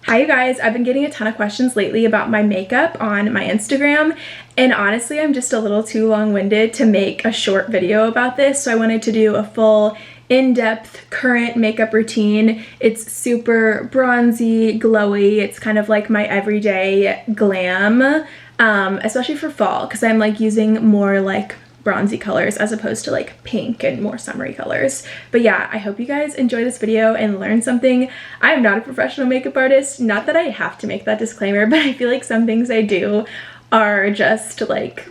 Hi you guys, I've been getting a ton of questions lately about my makeup on my Instagram, and honestly I'm just a little too long-winded to make a short video about this, so I wanted to do a full in-depth current makeup routine. It's super bronzy, glowy. It's kind of like my everyday glam, especially for fall because I'm like using more like bronzy colors as opposed to like pink and more summery colors. But yeah, I hope you guys enjoy this video and learn something. I am not a professional makeup artist, not that I have to make that disclaimer, but I feel like some things I do are just like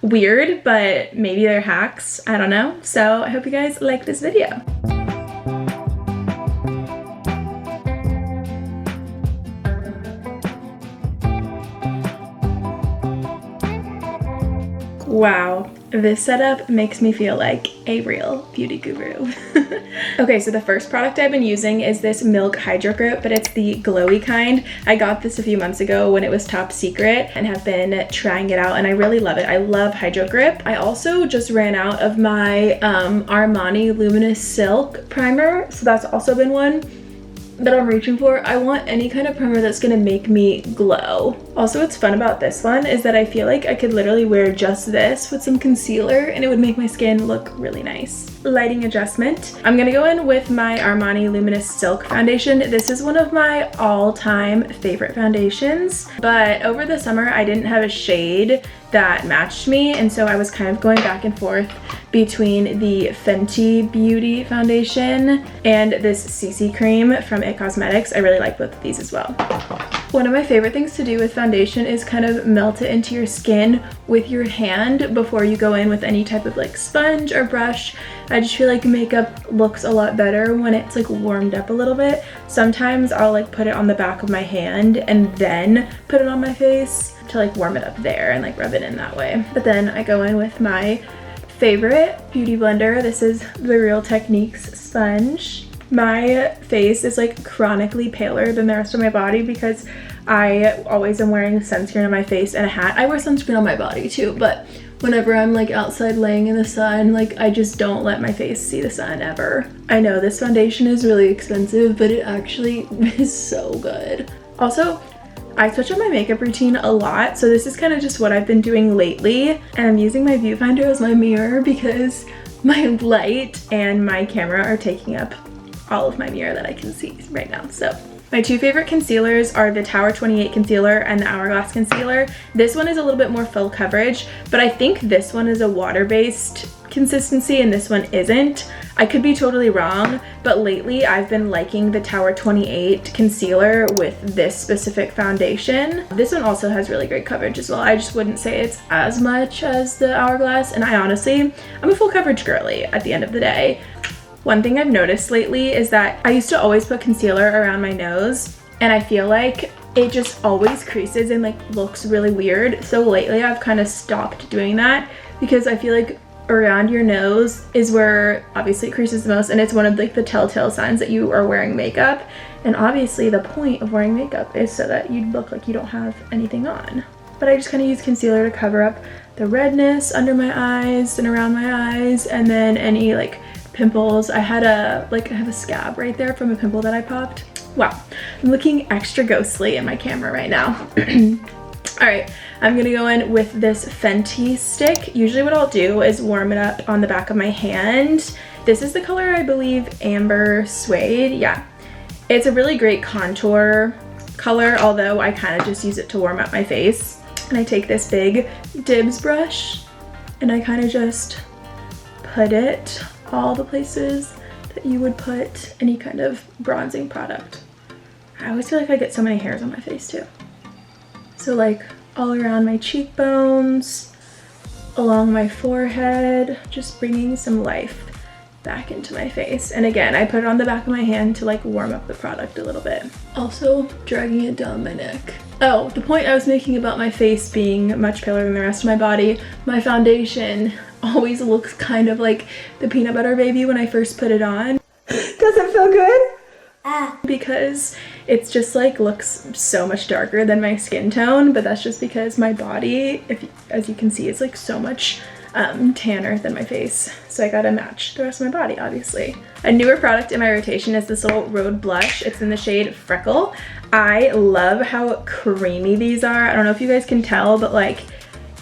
weird, but maybe they're hacks, I don't know. So I hope you guys like this video. Wow, this setup makes me feel like a real beauty guru. Okay, so the first product I've been using is this Milk Hydro Grip, but it's the glowy kind. I got this a few months ago when it was top secret and have been trying it out and I really love it. I love Hydro Grip. I also just ran out of my Armani Luminous Silk primer, so that's also been one that I'm reaching for. I want any kind of primer that's gonna make me glow. Also, what's fun about this one is that I feel like I could literally wear just this with some concealer and it would make my skin look really nice. Lighting adjustment. I'm gonna go in with my Armani Luminous Silk foundation. This is one of my all-time favorite foundations, but over the summer I didn't have a shade that matched me, and so I was kind of going back and forth between the Fenty Beauty foundation and this CC cream from It Cosmetics. I really like both of these as well. One of my favorite things to do with foundation is kind of melt it into your skin with your hand before you go in with any type of like sponge or brush. I just feel like makeup looks a lot better when it's like warmed up a little bit. Sometimes I'll like put it on the back of my hand and then put it on my face to like warm it up there and like rub it in that way. But then I go in with my favorite beauty blender. This is the Real Techniques sponge. My face is like chronically paler than the rest of my body because I always am wearing sunscreen on my face and a hat. I wear sunscreen on my body too, but whenever I'm like outside laying in the sun, like I just don't let my face see the sun ever. I know this foundation is really expensive, but it actually is so good. Also, I switch up my makeup routine a lot, so this is kind of just what I've been doing lately, and I'm using my viewfinder as my mirror because my light and my camera are taking up all of my mirror that I can see right now. So my two favorite concealers are the Tower 28 concealer and the Hourglass concealer. This one is a little bit more full coverage, but I think this one is a water-based consistency and this one isn't. I could be totally wrong, but lately I've been liking the Tower 28 concealer with this specific foundation. This one also has really great coverage as well. I just wouldn't say it's as much as the Hourglass, and I honestly, I'm a full coverage girly at the end of the day. One thing I've noticed lately is that I used to always put concealer around my nose and I feel like it just always creases and like looks really weird. So lately I've kind of stopped doing that because I feel like around your nose is where obviously it creases the most, and it's one of like the telltale signs that you are wearing makeup. And obviously the point of wearing makeup is so that you look like you don't have anything on. But I just kind of use concealer to cover up the redness under my eyes and around my eyes, and then any like pimples. I have a scab right there from a pimple that I popped. Wow, I'm looking extra ghostly in my camera right now. All right, I'm gonna go in with this Fenty stick. Usually what I'll do is warm it up on the back of my hand. This is the color, I believe, Amber Suede. Yeah, it's a really great contour color, although I kind of just use it to warm up my face. And I take this big Dibs brush and I kind of just put it all the places that you would put any kind of bronzing product. I always feel like I get so many hairs on my face too. So like all around my cheekbones, along my forehead, just bringing some life back into my face. And again, I put it on the back of my hand to like warm up the product a little bit. Also dragging it down my neck. Oh, the point I was making about my face being much paler than the rest of my body, my foundation always looks kind of like the peanut butter baby when I first put it on. Does it feel good? Because it's just like looks so much darker than my skin tone, but that's just because my body, as you can see, is like so much tanner than my face, so I gotta match the rest of my body, obviously. A newer product in my rotation is this little Rhode blush. It's in the shade Freckle. I love how creamy these are. I don't know if you guys can tell, but like,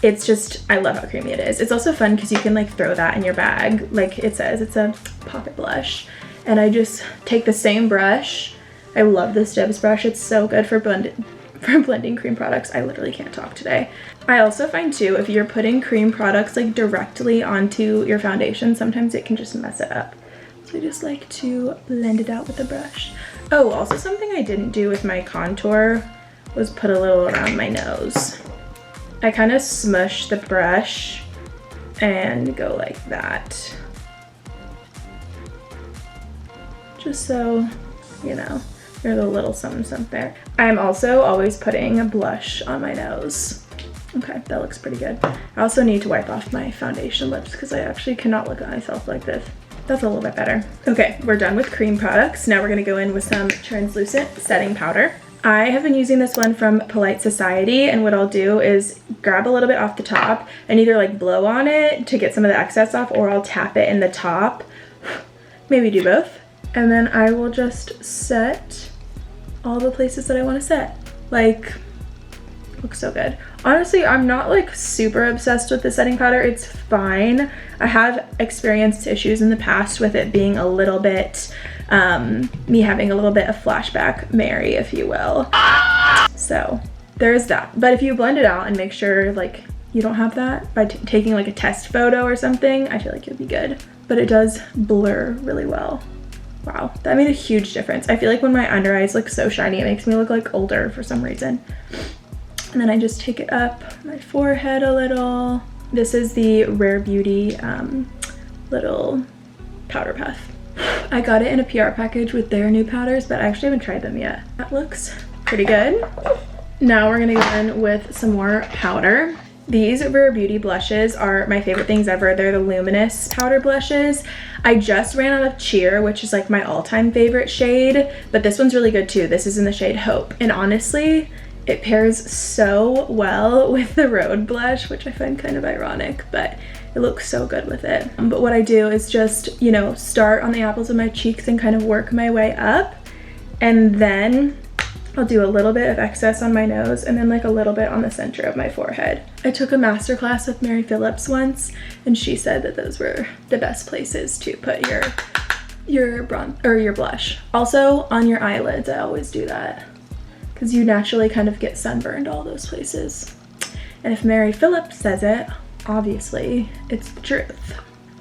it's just, I love how creamy it is. It's also fun because you can like throw that in your bag. Like it says, it's a pocket blush. And I just take the same brush. I love this Dibs brush. It's so good for blending cream products. I literally can't talk today. I also find too, if you're putting cream products like directly onto your foundation, sometimes it can just mess it up. So I just like to blend it out with the brush. Oh, also something I didn't do with my contour was put a little around my nose. I kind of smush the brush and go like that. Just so, you know, there's a little something there. I'm also always putting a blush on my nose. Okay, that looks pretty good. I also need to wipe off my foundation lips because I actually cannot look at myself like this. That's a little bit better. Okay, we're done with cream products. Now we're gonna go in with some translucent setting powder. I have been using this one from Polite Society, and what I'll do is grab a little bit off the top and either like blow on it to get some of the excess off, or I'll tap it in the top. Maybe do both. And then I will just set all the places that I want to set. Like, looks so good. Honestly, I'm not like super obsessed with the setting powder. It's fine. I have experienced issues in the past with it being a little bit, me having a little bit of flashback Mary, if you will. So there's that. But if you blend it out and make sure like you don't have that by taking like a test photo or something, I feel like you'll be good. But it does blur really well. Wow, that made a huge difference. I feel like when my under eyes look so shiny, it makes me look like older for some reason. And then I just take it up my forehead a little. This is the Rare Beauty little powder puff. I got it in a PR package with their new powders, but I actually haven't tried them yet. That looks pretty good. Now we're gonna go in with some more powder. These Rare Beauty blushes are my favorite things ever. They're the luminous powder blushes. I just ran out of Cheer, which is like my all-time favorite shade, but this one's really good too. This is in the shade Hope. And honestly, it pairs so well with the Road blush, which I find kind of ironic, but it looks so good with it. But what I do is just, you know, start on the apples of my cheeks and kind of work my way up. And then I'll do a little bit of excess on my nose and then like a little bit on the center of my forehead. I took a master class with Mary Phillips once, and she said that those were the best places to put your bronze or your blush. Also on your eyelids, I always do that because you naturally kind of get sunburned all those places. And if Mary Phillips says it, obviously it's the truth.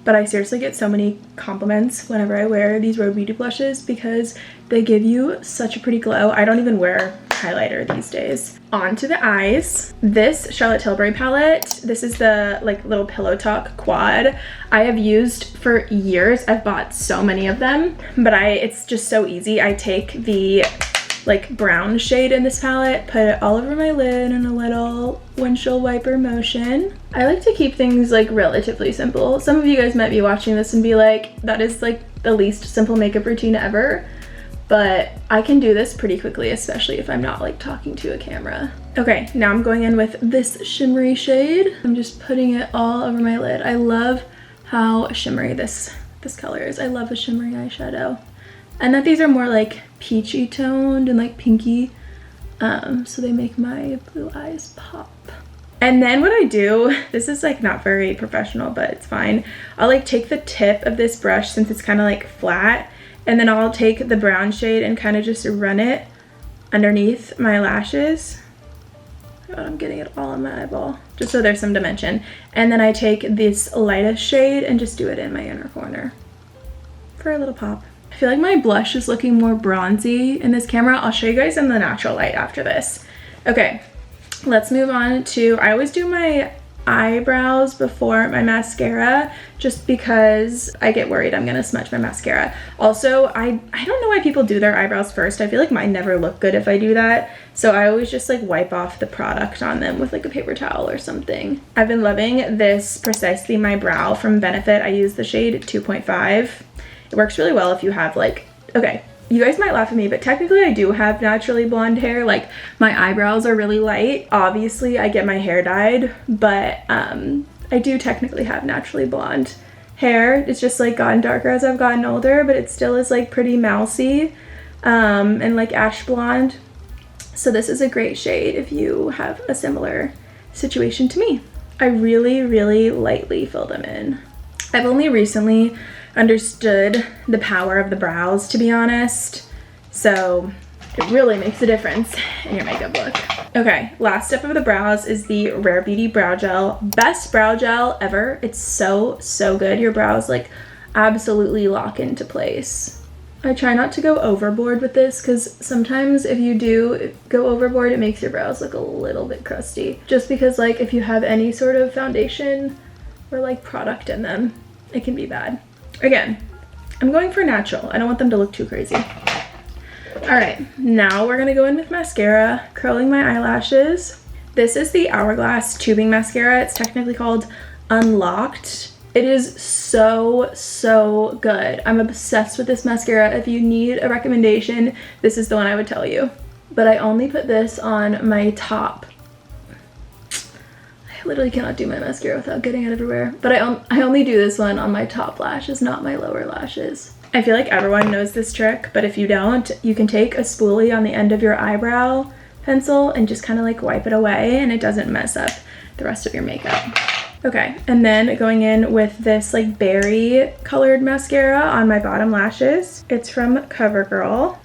But I seriously get so many compliments whenever I wear these Rare Beauty blushes because they give you such a pretty glow. I don't even wear highlighter these days. On to the eyes. This Charlotte Tilbury palette, this is the like little Pillow Talk quad. I have used for years. I've bought so many of them, but it's just so easy. I take the like brown shade in this palette, put it all over my lid in a little windshield wiper motion. I like to keep things like relatively simple. Some of you guys might be watching this and be like, that is like the least simple makeup routine ever, but I can do this pretty quickly, especially if I'm not like talking to a camera. Okay, now I'm going in with this shimmery shade. I'm just putting it all over my lid. I love how shimmery this color is. I love a shimmery eyeshadow. And that these are more like peachy toned and like pinky, so they make my blue eyes pop. And then what I do, this is like not very professional, but it's fine. I'll like take the tip of this brush since it's kind of like flat, and then I'll take the brown shade and kind of just run it underneath my lashes. God, I'm getting it all on my eyeball, just so there's some dimension. And then I take this lightest shade and just do it in my inner corner for a little pop. I feel like my blush is looking more bronzy in this camera. I'll show you guys in the natural light after this. Okay, let's move on to, I always do my eyebrows before my mascara just because I get worried I'm gonna smudge my mascara. Also, I don't know why people do their eyebrows first. I feel like mine never look good if I do that. So I always just like wipe off the product on them with like a paper towel or something. I've been loving this Precisely My Brow from Benefit. I use the shade 2.5. It works really well if you have like, okay, you guys might laugh at me, but technically I do have naturally blonde hair. Like my eyebrows are really light. Obviously I get my hair dyed, but I do technically have naturally blonde hair. It's just like gotten darker as I've gotten older, but it still is like pretty mousy and like ash blonde. So this is a great shade if you have a similar situation to me. I really, really lightly fill them in. I've only recently understood the power of the brows, to be honest. So it really makes a difference in your makeup look. Okay, last step of the brows is the Rare Beauty Brow Gel. Best brow gel ever. It's so, so good. Your brows like absolutely lock into place. I try not to go overboard with this because sometimes if you do go overboard, it makes your brows look a little bit crusty. Just because like if you have any sort of foundation or like product in them, it can be bad. Again, I'm going for natural. I don't want them to look too crazy. All right, now we're gonna go in with mascara, curling my eyelashes. This is the Hourglass tubing mascara. It's technically called Unlocked. It is so, so good. I'm obsessed with this mascara. If you need a recommendation, this is the one I would tell you. But I only put this on my top. I literally cannot do my mascara without getting it everywhere. But I only do this one on my top lashes, not my lower lashes. I feel like everyone knows this trick, but if you don't, you can take a spoolie on the end of your eyebrow pencil and just kind of like wipe it away, and it doesn't mess up the rest of your makeup. Okay, and then going in with this like berry colored mascara on my bottom lashes. It's from CoverGirl.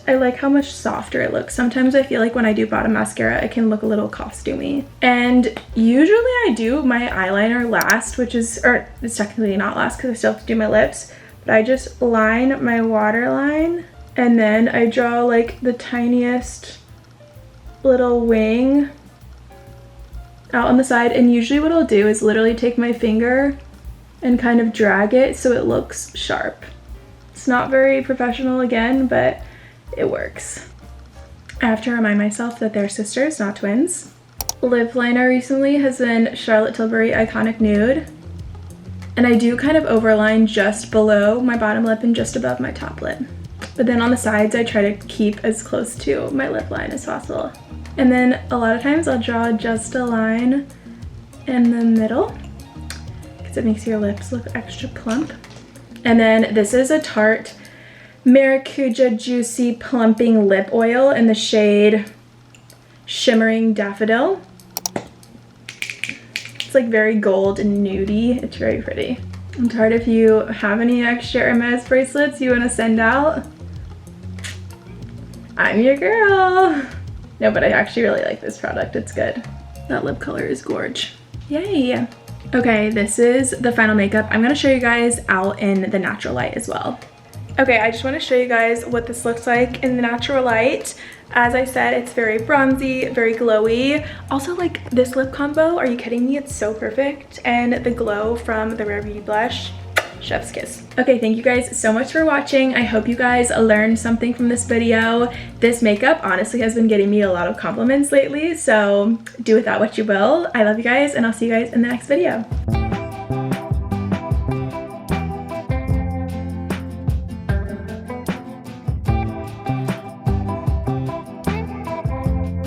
I like how much softer it looks. Sometimes I feel like when I do bottom mascara, it can look a little costumey. And usually I do my eyeliner last, or it's technically not last because I still have to do my lips, but I just line my waterline and then I draw like the tiniest little wing out on the side, and usually what I'll do is literally take my finger and kind of drag it so it looks sharp. It's not very professional again, but it works. I have to remind myself that they're sisters, not twins. Lip liner recently has been Charlotte Tilbury Iconic Nude, and I do kind of overline just below my bottom lip and just above my top lip. But then on the sides, I try to keep as close to my lip line as possible. And then a lot of times I'll draw just a line in the middle because it makes your lips look extra plump. And then this is a Tarte Maracuja Juicy Plumping Lip Oil in the shade Shimmering Daffodil. It's like very gold and nudie. It's very pretty. And Tarte, if you have any extra Hermes bracelets you want to send out, I'm your girl. No, but I actually really like this product. It's good. That lip color is gorge. Yay. Okay, this is the final makeup. I'm gonna show you guys out in the natural light as well. Okay, I just wanna show you guys what this looks like in the natural light. As I said, it's very bronzy, very glowy. Also, like this lip combo, are you kidding me? It's so perfect. And the glow from the Rare Beauty blush, chef's kiss. Okay, thank you guys so much for watching. I hope you guys learned something from this video. This makeup honestly has been getting me a lot of compliments lately, so do with that what you will. I love you guys, and I'll see you guys in the next video.